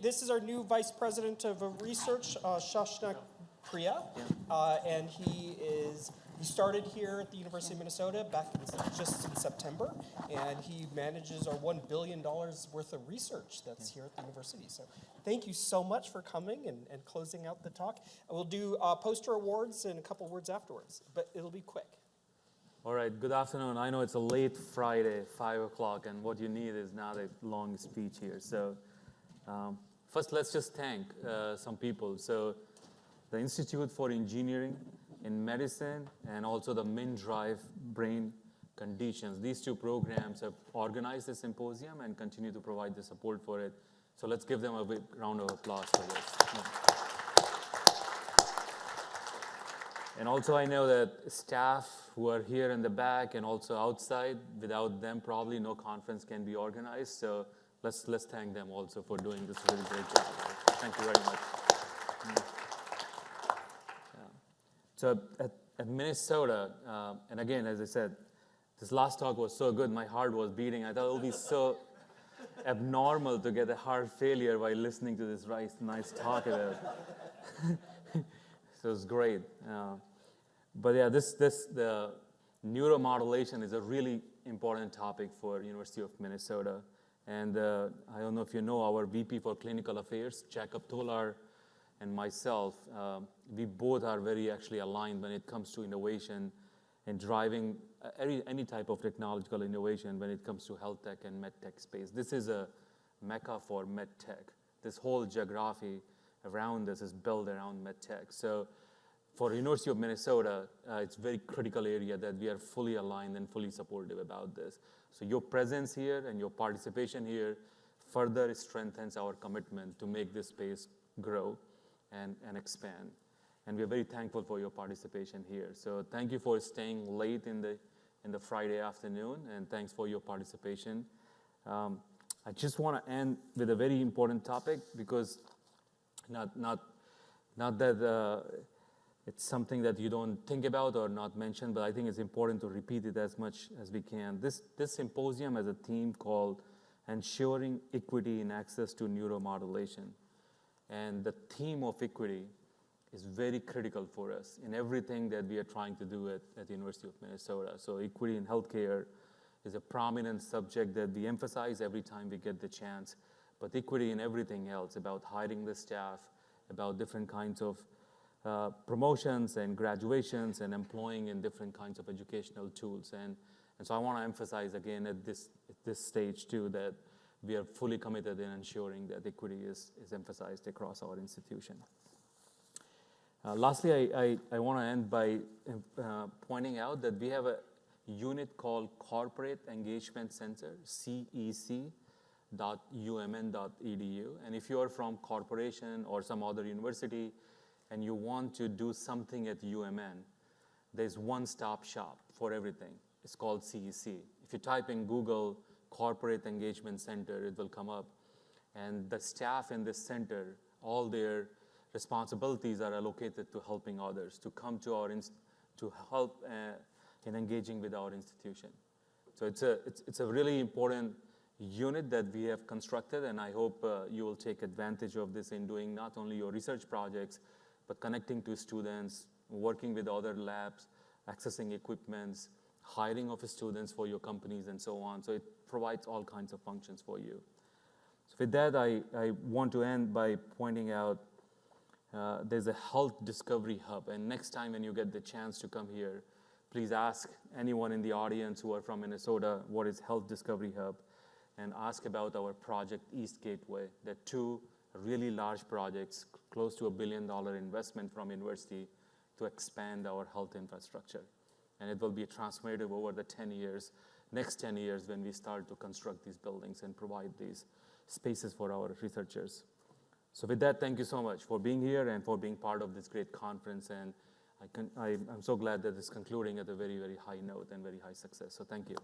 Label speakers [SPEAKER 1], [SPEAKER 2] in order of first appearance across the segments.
[SPEAKER 1] This is our new Vice President of Research, Shashank Priya, and he started here at the University of Minnesota back just in September, and he manages our $1 billion worth of research that's here at the university. So thank you so much for coming and closing out the talk. We'll do poster awards and a couple words afterwards, but it'll be quick.
[SPEAKER 2] All right, good afternoon. I know it's a late Friday, 5 o'clock, and what you need is not a long speech here. So first, let's just thank some people. So the Institute for Engineering in Medicine and also the MnDrive Brain Conditions. These two programs have organized the symposium and continue to provide the support for it. So let's give them a big round of applause for this. And also I know that staff who are here in the back and also outside, without them probably no conference can be organized. So let's thank them also for doing this really great job. Thank you very much. So at Minnesota, and again, as I said, this last talk was so good, my heart was beating. I thought it would be so abnormal to get a heart failure while listening to this nice talk about it. So it's great. But yeah, the neuromodulation is a really important topic for University of Minnesota. And I don't know if you know our VP for Clinical Affairs, Jacob Tolar, and myself, we both are very actually aligned when it comes to innovation and driving any type of technological innovation when it comes to health tech and med tech space. This is a mecca for med tech. This whole geography around this is built around med tech. So for University of Minnesota, it's a very critical area that we are fully aligned and fully supportive about this. So your presence here and your participation here further strengthens our commitment to make this space grow and expand. And we're very thankful for your participation here. So thank you for staying late in the Friday afternoon, and thanks for your participation. I just want to end with a very important topic because not that it's something that you don't think about or not mention, but I think it's important to repeat it as much as we can. This symposium has a theme called Ensuring Equity in Access to Neuromodulation. And the theme of equity is very critical for us in everything that we are trying to do at the University of Minnesota. So equity in healthcare is a prominent subject that we emphasize every time we get the chance. But equity in everything else, about hiring the staff, about different kinds of promotions and graduations and employing in different kinds of educational tools. And so I want to emphasize again at this stage too that we are fully committed in ensuring that equity is emphasized across our institution. Lastly, I want to end by pointing out that we have a unit called Corporate Engagement Center, cec.umn.edu. And if you are from corporation or some other university and you want to do something at UMN, there's one-stop shop for everything. It's called CEC. If you type in Google Corporate Engagement Center, it will come up. And the staff in this center, all their responsibilities are allocated to helping others, to come to to help in engaging with our institution. So it's a really important unit that we have constructed, and I hope you will take advantage of this in doing not only your research projects, but connecting to students, working with other labs, accessing equipments, hiring of students for your companies, and so on. So it provides all kinds of functions for you. So with that, I want to end by pointing out there's a health discovery hub. And next time when you get the chance to come here, please ask anyone in the audience who are from Minnesota what is Health Discovery Hub, and ask about our project East Gateway. They're two really large projects, close to $1 billion investment from university to expand our health infrastructure. And it will be transformative over the next 10 years when we start to construct these buildings and provide these spaces for our researchers. So with that, thank you so much for being here and for being part of this great conference. And I'm so glad that it's concluding at a very, very high note and very high success. So thank you.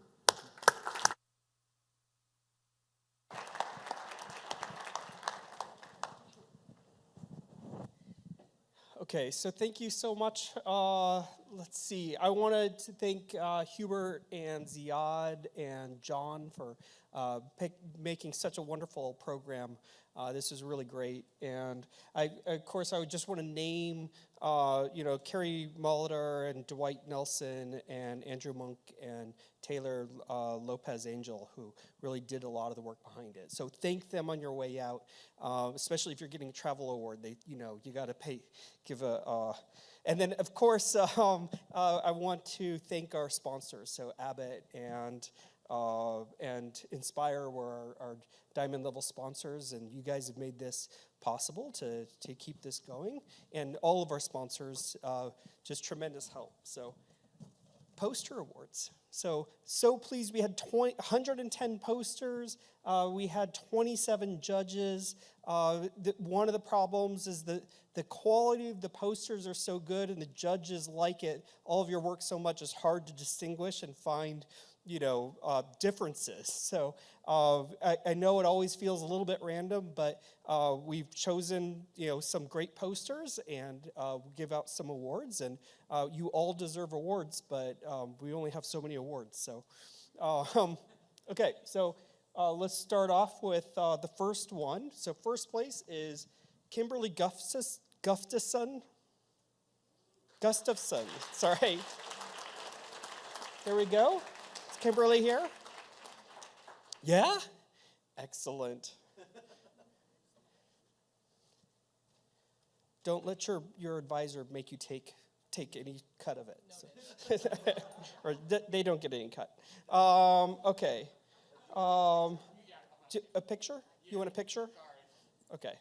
[SPEAKER 1] Okay, so thank you so much, let's see. I wanted to thank Hubert and Ziad and John for making such a wonderful program. This is really great. And of course, I would just want to name, Carrie Molitor and Dwight Nelson and Andrew Monk and Taylor Lopez Angel, who really did a lot of the work behind it. So thank them on your way out, especially if you're getting a travel award. You got to give a. And then, of course, I want to thank our sponsors. So Abbott and Inspire were our diamond level sponsors, and you guys have made this possible to keep this going. And all of our sponsors, just tremendous help. So poster awards. So pleased. We had 110 posters. We had 27 judges. One of the problems is the quality of the posters are so good and the judges like it. All of your work so much is hard to distinguish and find differences. So I know it always feels a little bit random, but we've chosen some great posters and give out some awards, and you all deserve awards, but we only have so many awards. So okay, so let's start off with the first one. So first place is Kimberly Gustafson. Sorry. Here we go. Is Kimberly here? Yeah? Excellent. Don't let your advisor make you take any cut of it. No. So. Or they don't get any cut. Okay. A picture? You want a picture? Okay.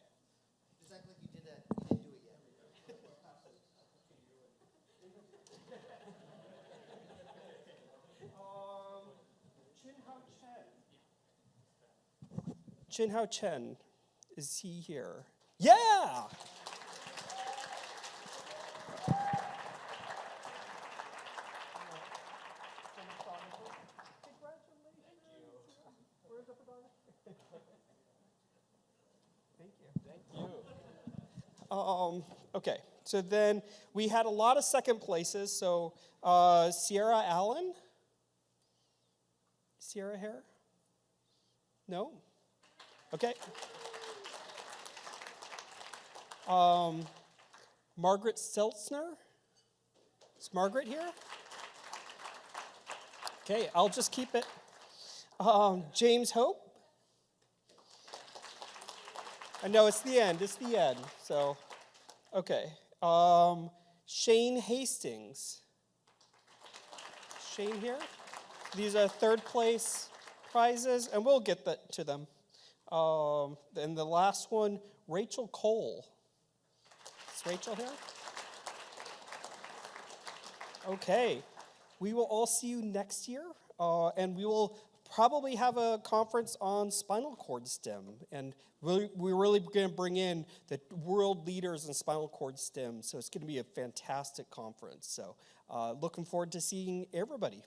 [SPEAKER 3] Just act like you did that. You didn't do it yet.
[SPEAKER 1] Chin Hao Chen. Is he here? Yeah! Okay, so then we had a lot of second places. So Sierra Allen? Sierra here? No? Okay. Margaret Stelzner? Is Margaret here? Okay, I'll just keep it. James Hope? I know it's the end. So, okay. Shane Hastings. Shane here? These are third place prizes, and we'll get to them. And the last one, Rachel Cole. Is Rachel here? Okay. We will all see you next year, and we will probably have a conference on spinal cord stim, and we're really going to bring in the world leaders in spinal cord stim, so it's going to be a fantastic conference. So looking forward to seeing everybody.